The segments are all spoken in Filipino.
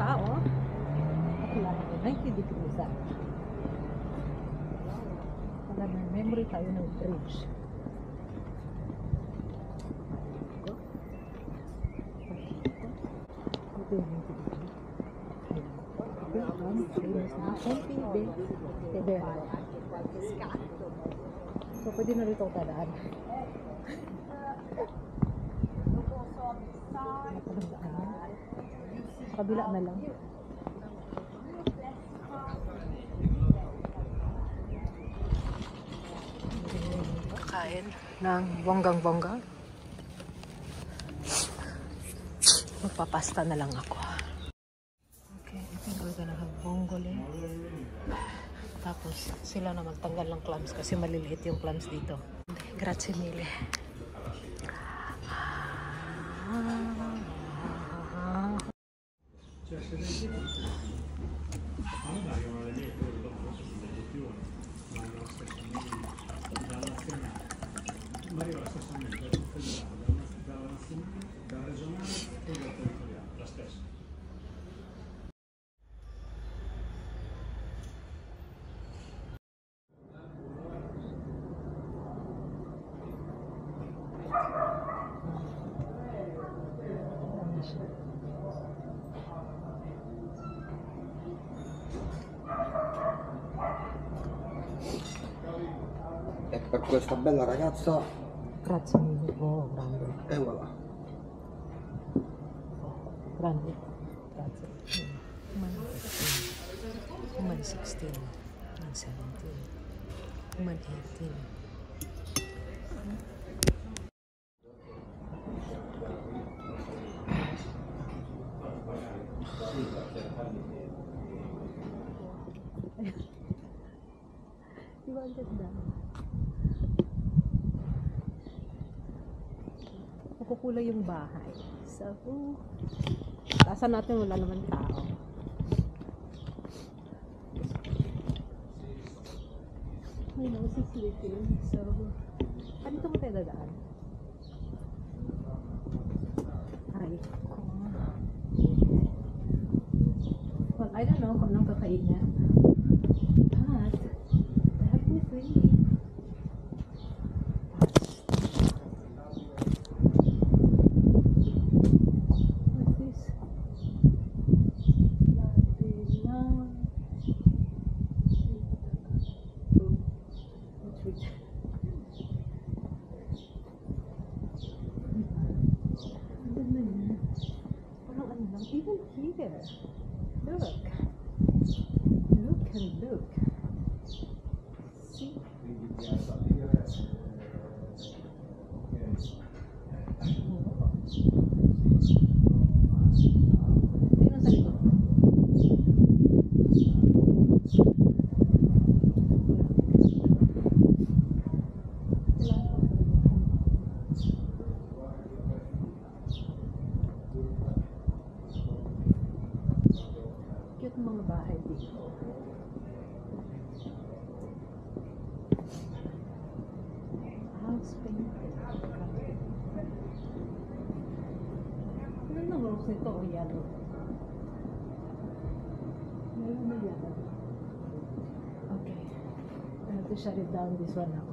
tao. At wala na 90 degrees ah. Para may memory tayo ng bridge. Ito yung 90 degrees. Ito ang famous na MPB Tedero. So pwede na rito tadaan. Kabila na lang. Kain ng bonggang-bonggang. Magpapasta na lang ako. Okay, I think we're gonna have bongole. Tapos sila na magtanggal ng clams kasi maliliit yung clams dito. Grazie mille. E per questa bella ragazza. Grazie mille. Oh, grande. E voilà. Grande. Grazie. Woman 16. Woman 17. Woman 18. Diba ang ganda? Makukulay yung bahay. So, taasan natin wala naman tao. My nose is leaking. So, dito mo tayo dadaan? Ay, well, I don't know kung anong kakain niya. But, let me see. Even here, look and look. See? Tingnan sa likod. Cute mga bahay dito. House painted. Ano na rose nito o yellow? Meron na yellow. Okay. I have to shut it down this one now.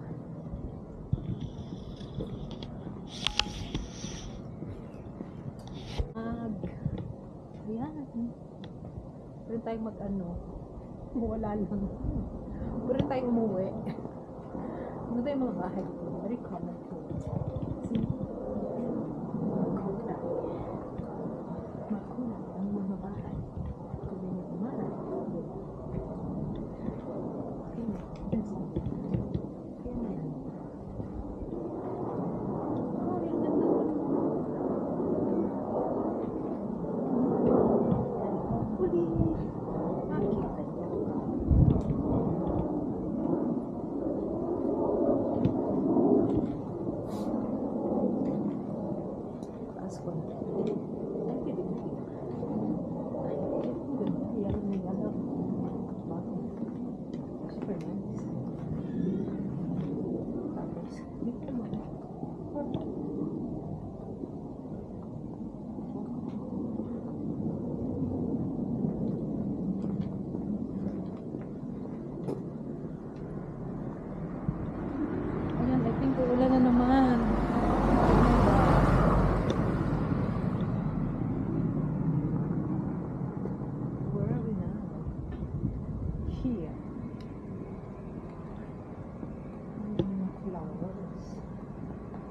Ayan. Pwede tayong mag-ano. Wala lang. Pwede tayong umuwi. Ano tayong mga bahay dito? Very common food. See? Makulay. Makulay ang mga bahay. Kung may umaray.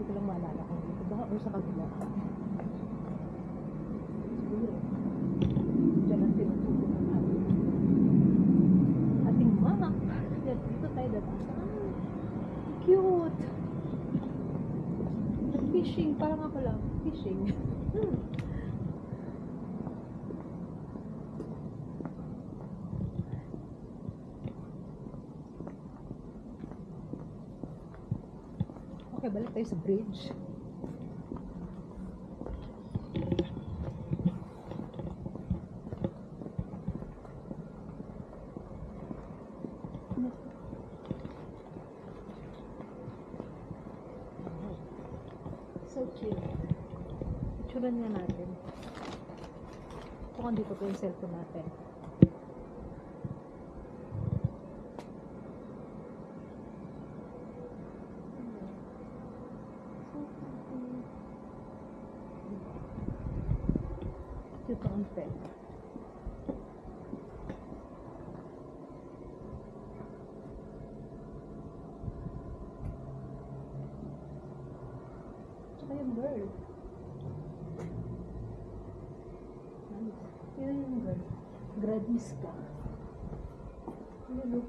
ko lang maalala kung dito ba o sa kabila. Siguro. Diyan ang tinutubo ng ating map. Yan, dito tayo dadaan. Cute! Fishing, parang ako lang. Fishing. Okay, balik tayo sa bridge. So cute. Picturean nga natin. Ito kung dito ko yung cellphone natin. Dito ang pen. Tsaka yung girl. Nice. Yun yung girl. Gradiska. Ayan o.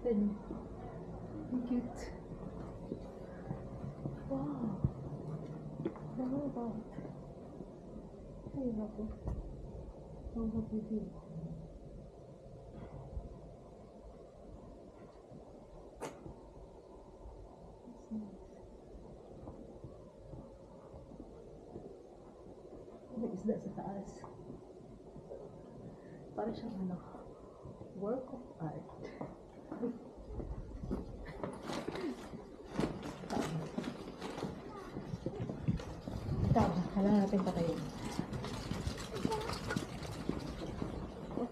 Ito niyo. Ang cute. Wow. How about? Ay, ako. Ang happy. May isda sa taas. Para siyang ano, work of art. Ikaw, kailangan natin patayin.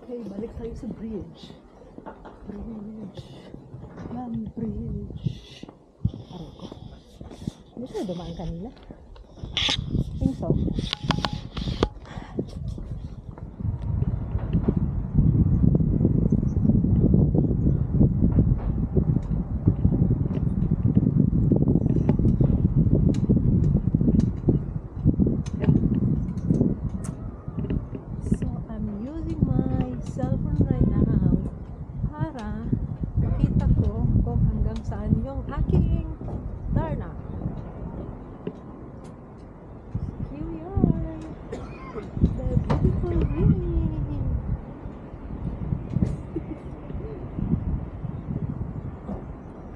Okay, balik tayo sa bridge. Bridge. Ma'am, bridge. Aray ko. Hindi siya dumaan kanina. Think so. Cellphone right now para makita ko kung hanggang saan yung aking Darna. Here we are, the beautiful ring.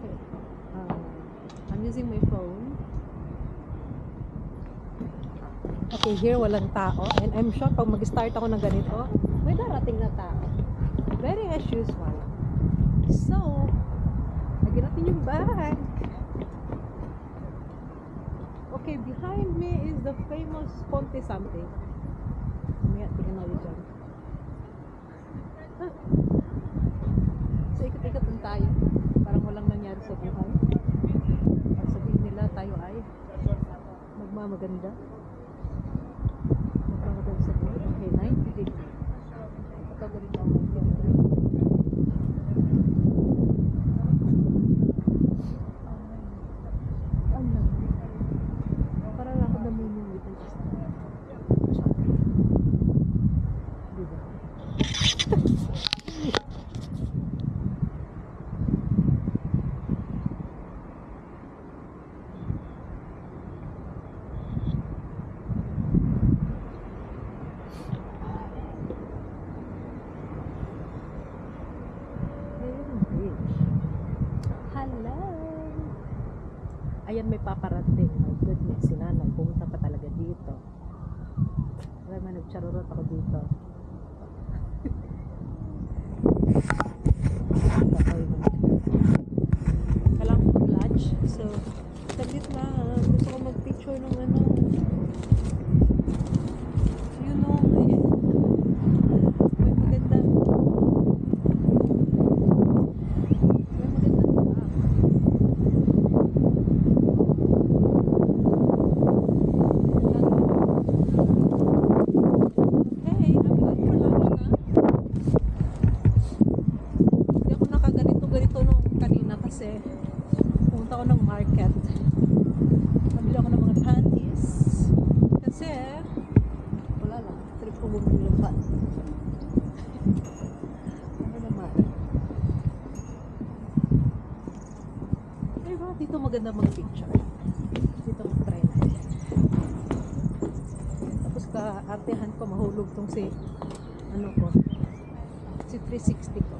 Okay, I'm using my phone. Okay, here walang tao and I'm sure pag mag-start ako ng ganito may darating na tao. Very as usual. So, lagyan natin yung bag. Okay, behind me is the famous Ponte something. Mamaya, tingnan natin dyan. So, ikot-ikot lang tayo. Parang walang nangyari sa buhay. Pag sabihin nila, tayo ay magmamaganda. Magmamaganda sa buhay. Okay, 90 degrees. Ganito ako mag-gentry. Ano? Parang ako namimingwit ang isa. Diba? Ayan, may paparating. My goodness, si nanay. Pumunta pa talaga dito. Alam mo, nagcharurot ako dito. Kailangan ko mag-lunch. So, saglit lang. Gusto ko mag-picture ng ano. You know, may maganda. Ganito nung kanina kasi pumunta ko ng market. diskartehan ko, mahulog tong si, ano ko, si 360 ko.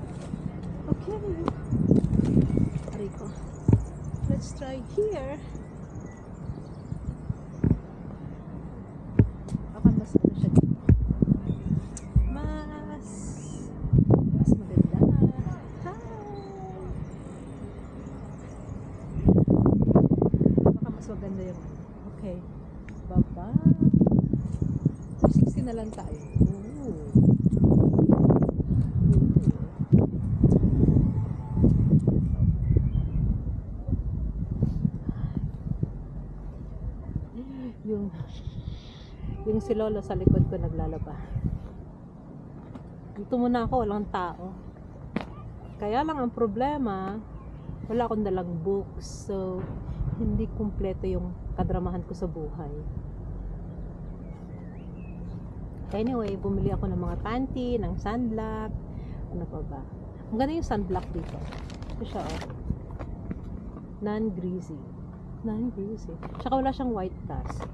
Okay. Aray ko. Let's try here. Baka mas ano siya dito. Mas maganda. Hi! Baka mas maganda yung ano. Okay. Baba. 60 na lang tayo. Ooh. Yung si Lolo sa likod ko naglalaba. Dito muna ako, walang tao. Kaya lang ang problema, wala akong dalang books, so hindi kumpleto yung kadramahan ko sa buhay. Anyway, bumili ako ng mga panty, ng sunblock, ano pa ba. Ang ganda yung sunblock dito. Ito siya, oh. Non-greasy. Tsaka wala siyang white cast.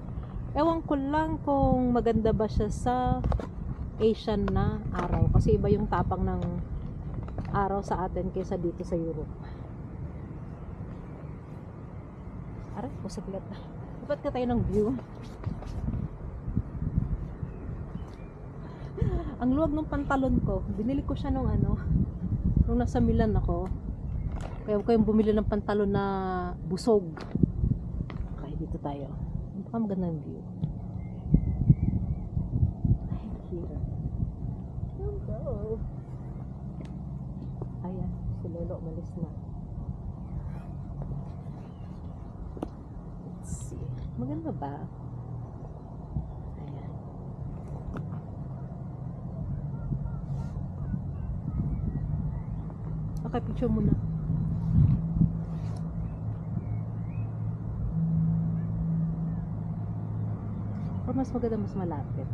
Ewan ko lang kung maganda ba siya sa Asian na araw. Kasi iba yung tapang ng araw sa atin kaysa dito sa Europe. Aray, pusaglat na. Dapat ka tayo ng view. Ang luwag ng pantalon ko. Binili ko siya nung nasa Milan ako. Kaya ko yung bumili ng pantalon na busog. Okay, dito tayo. Baka magandang view. Ay, hirap. Hello. Ayan, si Lolo umalis na. Let's see. Maganda ba? Ayan. Okay, picture muna. Or mas maganda, mas malapit.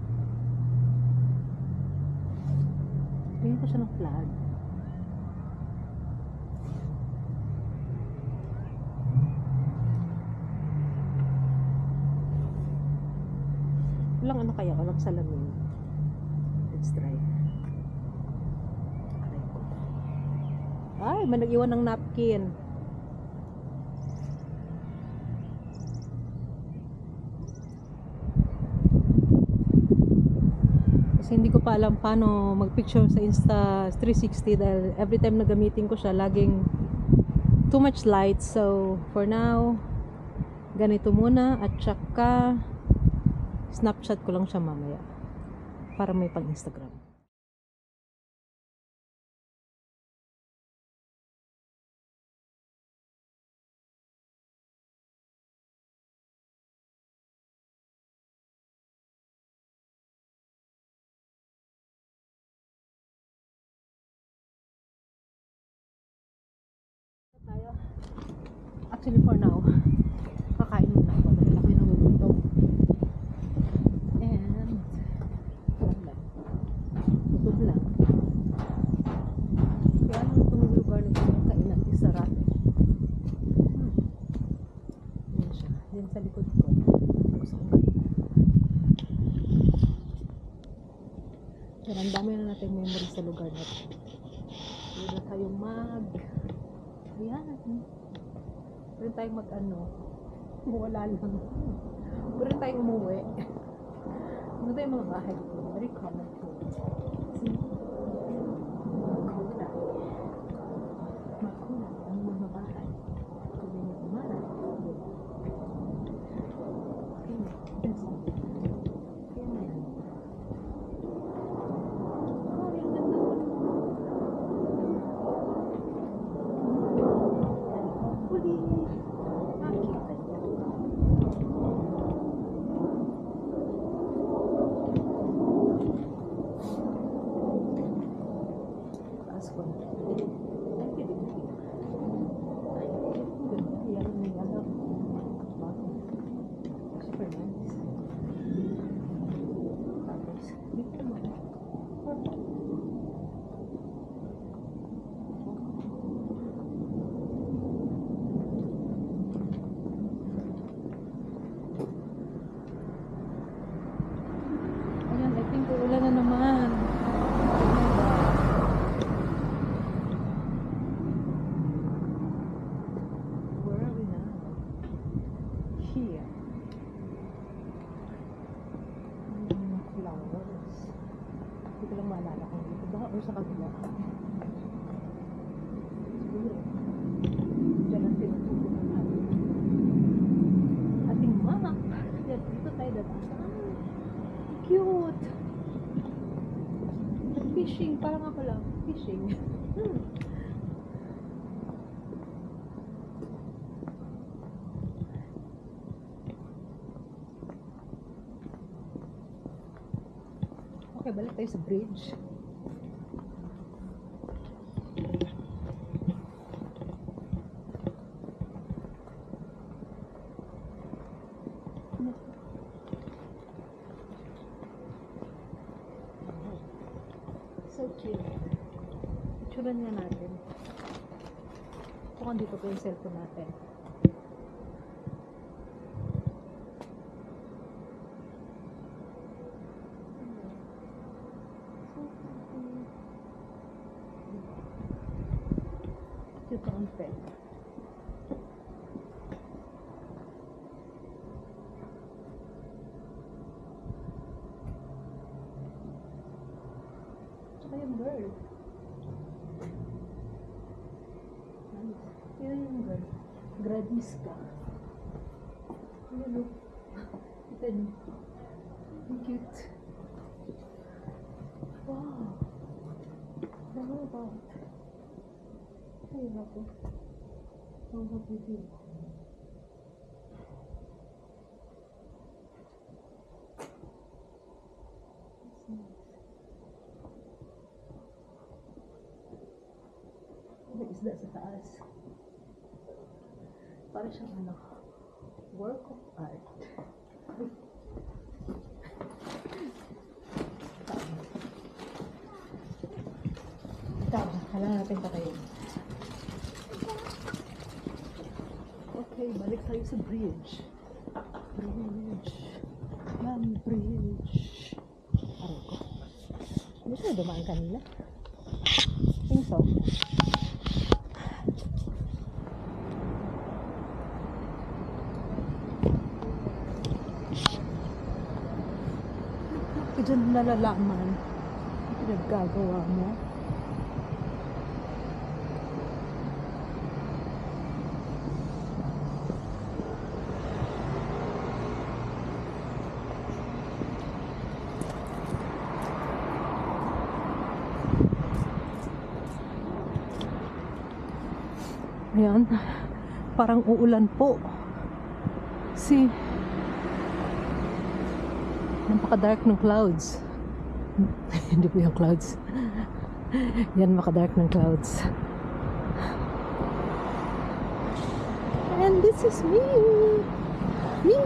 Tingnan ko siya ng flag. Walang ano kaya, walang salamin. Let's try. Ay, may nag-iwan ng napkin. Kasi hindi ko pa alam paano mag-picture sa Insta360 dahil every time na gamitin ko siya, laging too much light. So, for now, ganito muna at saka Snapchat ko lang siya mamaya para may pang-Instagram. Tayo. Actually for now, kakain muna ako dahil ako'y nagugutom. And wala. Gutom lang. Kaya ano itong lugar na ito kainan is sarap. Yan siya. Yan sa likod ko. Gusto kong kain. Pero ang dami na natin memory sa lugar na ito. Pwede tayong ayan. Pwede tayong wala lang. Pwede tayong umuwi. Maganda yung mga bahay ko. Very colorful. See? Makulay ang mga bahay. Kulay na umara. Okay na. Kaya na yan. o sa kabila? Siguro. Diyan ang tinutukunan natin. Ating map. Yan, dito tayo dadaan. Cute! Fishing, parang ako lang. Fishing. Okay, balik tayo sa bridge. So cute. Picturean nga natin. Kung dito pa yung cellphone natin. Cute ang pet. Tsaka yung girl. Nice. Yun yung girl. Gradiska. Yun look. Ito yun. Ang cute. Wow. How about? Ay, naku. How about with you? That's nice. May isda sa taas. Para siyang ano, work of art. Kailangan natin patayin. Okay, balik tayo sa bridge. Bridge. Ma'am, bridge. Aray ko. Hindi siya dumaan kanila. Think so. Diyan nalalaman pinaggagawa mo. Ayan, parang uulan po. See, napaka-dark ng clouds. Hindi po yung clouds. Yan, maka-dark ng clouds. And this is me. Me.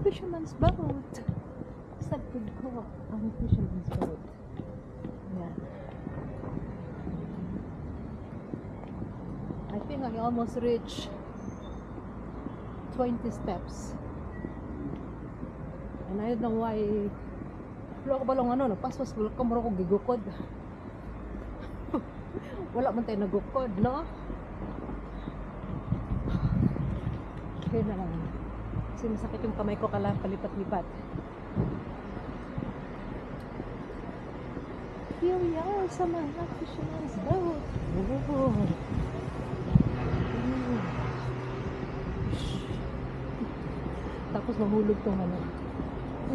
Fisherman's boat. Sa good ko ang fisherman's boat. Ayan. I think I almost reached 20 steps. And I don't know why wala ko balong ano, nagpaspas wala ka maro ko gigukod. Wala man tayo nagukod, no? Okay na lang. Kasi masakit yung kamay ko kala palipat-lipat. Here we are sa mga fisherman's boat. Oh. Tapos mahulog tong ano.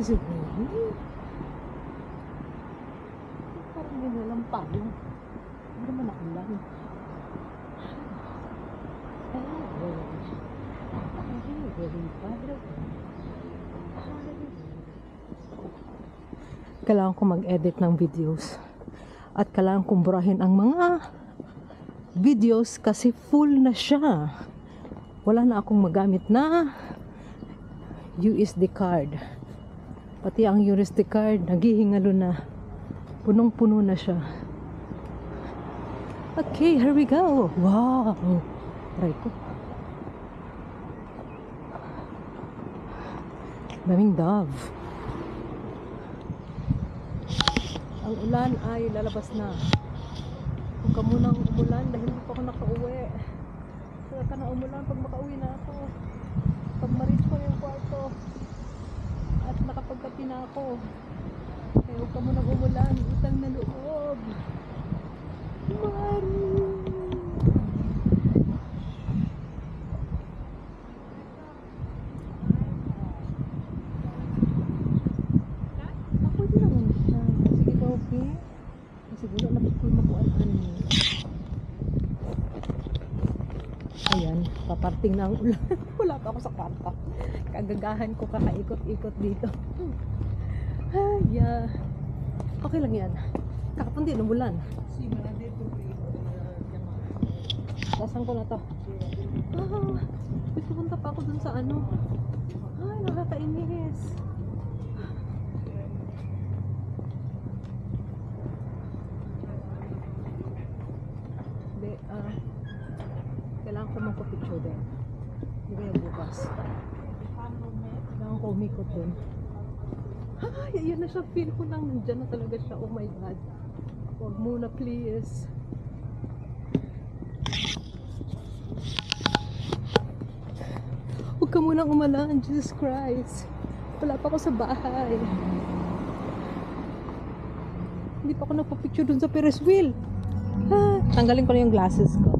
Is it really? Parang ginalampag yung. Hindi naman ako lang. Kailangan ko mag-edit ng videos. At kailangan kong burahin ang mga videos kasi full na siya. Wala na akong magamit na USD card. Pati ang USD card naghihingalo na. Punong-puno na siya. Okay, here we go. Wow. Try ko. Daming dove. Ang ulan ay lalabas na. Huwag ka munang umulan dahil hindi pa ako nakauwi. Huwag ka na umulan pag makauwi na ako. Pag maris ko yung kwarto at nakapagkapi na ako. Okay, huwag ka mo nang umulan. Utang na loob. Mari! Ako din naman siya. Sige ba, okay? Siguro lapit ko makuhaan niyo. Ayan, paparting na ang ulan. Wala pa ako sa kwarto. Kagagahan ko kakaikot-ikot dito. Ay, okay lang yan. Kakapon din, umulan. Lasan ko na to. Pupunta pa ako dun sa ano. Ay, nakakainis. Kailangan ko magpapicture din. Hindi kaya bukas. Kailangan ko umikot din. Ay, ayan na siya. Feel ko lang nandyan na talaga siya. Oh my God. Huwag muna, please. Huwag ka munang umalan. Jesus Christ. Wala pa ako sa bahay. Hindi pa ako nagpapicture dun sa Ferris wheel. Tanggalin ko na yung glasses ko.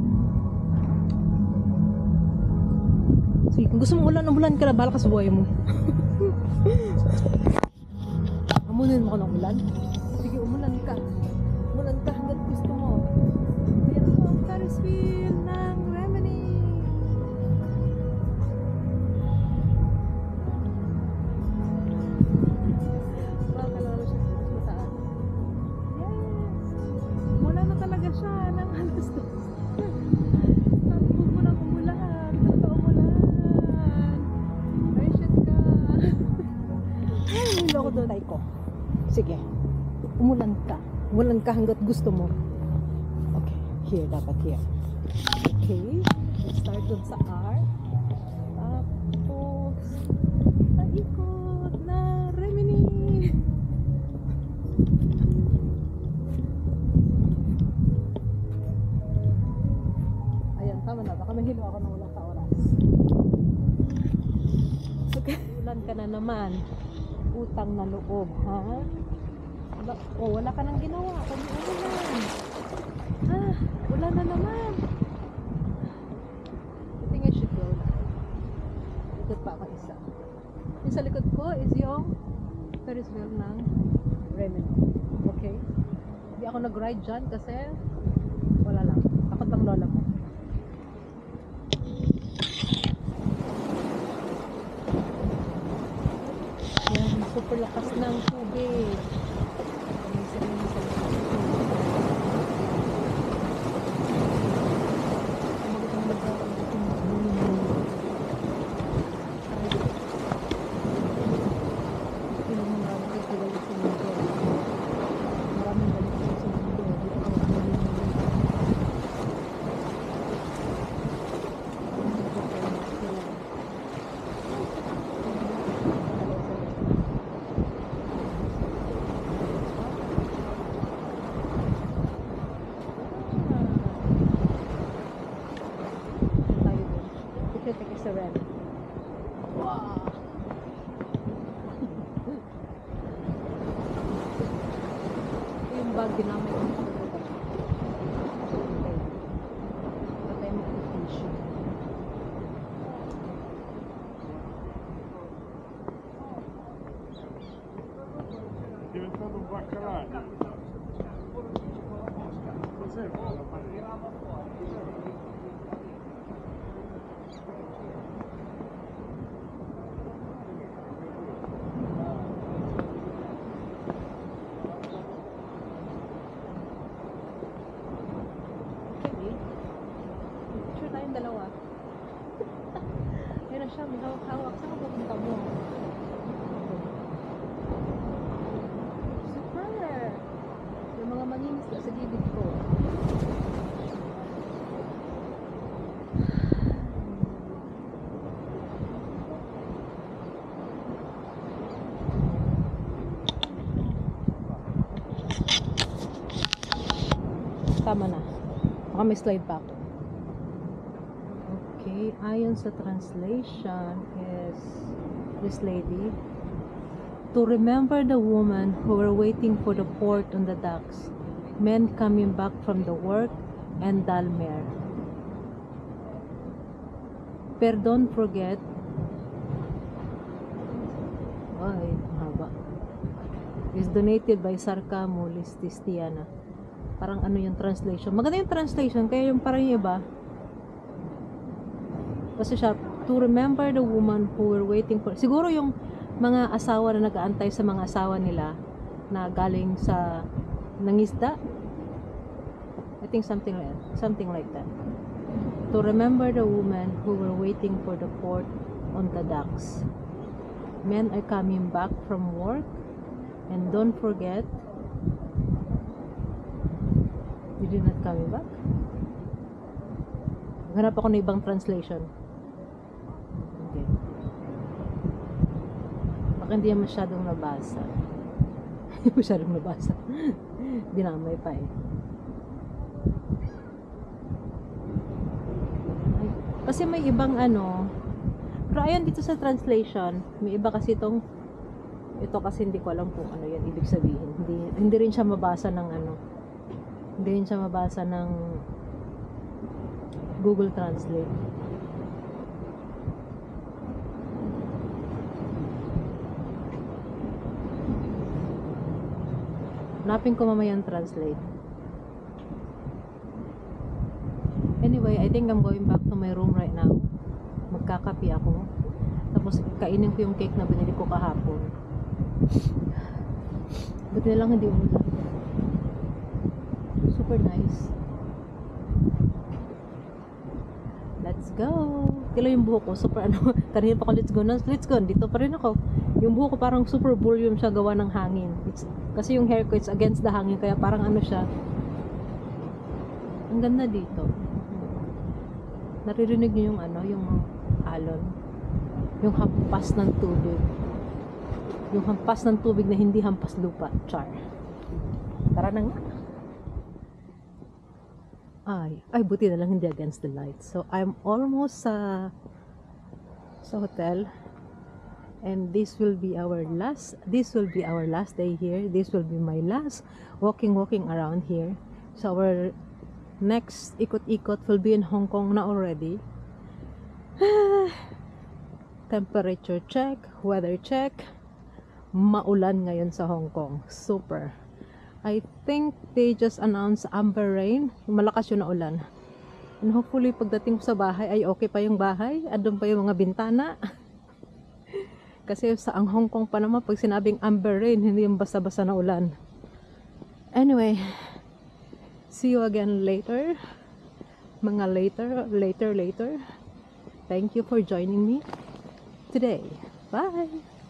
Sige, kung gusto mong ulan ka na, bahala ka sa buhay mo. Amunin mo ko ng ulan. Sige, umulan ka. Umulan ka hanggat gusto mo. Ayan po ang Ferris wheel ng Remini. Baka lalo siya mas mataas. Yes! Wala na talaga siya ng alas 2. Sabi ko mo nang umulan. Umulan. Ay, shit ka. Ay, niloko doon tayo ko. Sige. Umulan ka. Umulan ka hanggat gusto mo. Okay. Here, dapat here. Okay. Let's start doon sa R. Tapos, paikot na Remini. Ayan, tama na. Baka mahilo ako ng ulang sa oras. Okay. Ulan ka na naman. Utang na loob, ha? Wala ka nang ginawa. Kundi umulan. Wala na naman. I think I should go na. Ikot pa ako isa. Yung sa likod ko is yung Ferris wheel ng Remini. Okay? Hindi ako nag-ride dyan kasi wala lang. Takot lang lola mo. Yan, super lakas ng tubig. Sa red. Wow! Yung bag ginamit ko sa lugar. Patay mo ang fish. Diventato un baccalà. Cos'è? Picture tayong dalawa. Meron siya, may hawak-hawak. Saan ka pupunta mo? Super! Yung mga manginis na sa gilid ko. Tama na. Baka may slide pa ako. Okay, ayon sa translation is this lady To remember the woman who were waiting for the port on the docks, men coming back from the work, and Dalmer. Pero don't forget, ay, haba. Is donated by Sarkamo Lististiana. Parang ano yung translation. Maganda yung translation, kaya yung parang yung iba. Kasi siya, to remember the woman who were waiting for, siguro yung mga asawa na nag-aantay sa mga asawa nila na galing sa nangisda. I think something like that. To remember the women who were waiting for the port on the docks. Men are coming back from work, and don't forget, you did not coming back. Hanap ako ng ibang translation. Okay. Baka hindi yan masyadong nabasa. Masyadong nabasa. Dinamay pa eh. Kasi may ibang ano, pero ayan dito sa translation, may iba kasi ito kasi hindi ko alam kung ano yan ibig sabihin. Hindi rin siya mabasa ng ano, hindi rin siya mabasa ng Google Translate. Hanapin ko mamaya yung translate. Anyway, I think I'm going back to my room right now. Magkakape ako. Tapos kainin ko yung cake na binili ko kahapon. Buti na lang hindi umulan. Super nice. Let's go! Kila yung buhok ko, super ano, kanina pa ako let's go, dito pa rin ako. Yung buhok ko parang super volume siya gawa ng hangin. Kasi yung hair ko, it's against the hangin, kaya parang ano siya. Ang ganda dito. Naririnig niyo yung ano, yung alon. Yung hampas ng tubig. Yung hampas ng tubig na hindi hampas lupa. Char. Tara na nga. Ay, buti na lang hindi against the light. So, I'm almost sa hotel. And this will be our last day here. This will be my last walking around here. So, our next ikot-ikot will be in Hong Kong na already. Temperature check, weather check. Maulan ngayon sa Hong Kong. Super. I think they just announced amber rain. Malakas yun na ulan. And hopefully pagdating ko sa bahay ay okay pa yung bahay. Andun pa yung mga bintana. Kasi sa ang Hong Kong pa naman pag sinabing amber rain, hindi yung basta-basta na ulan. Anyway, see you again later. Mga later. Thank you for joining me today. Bye!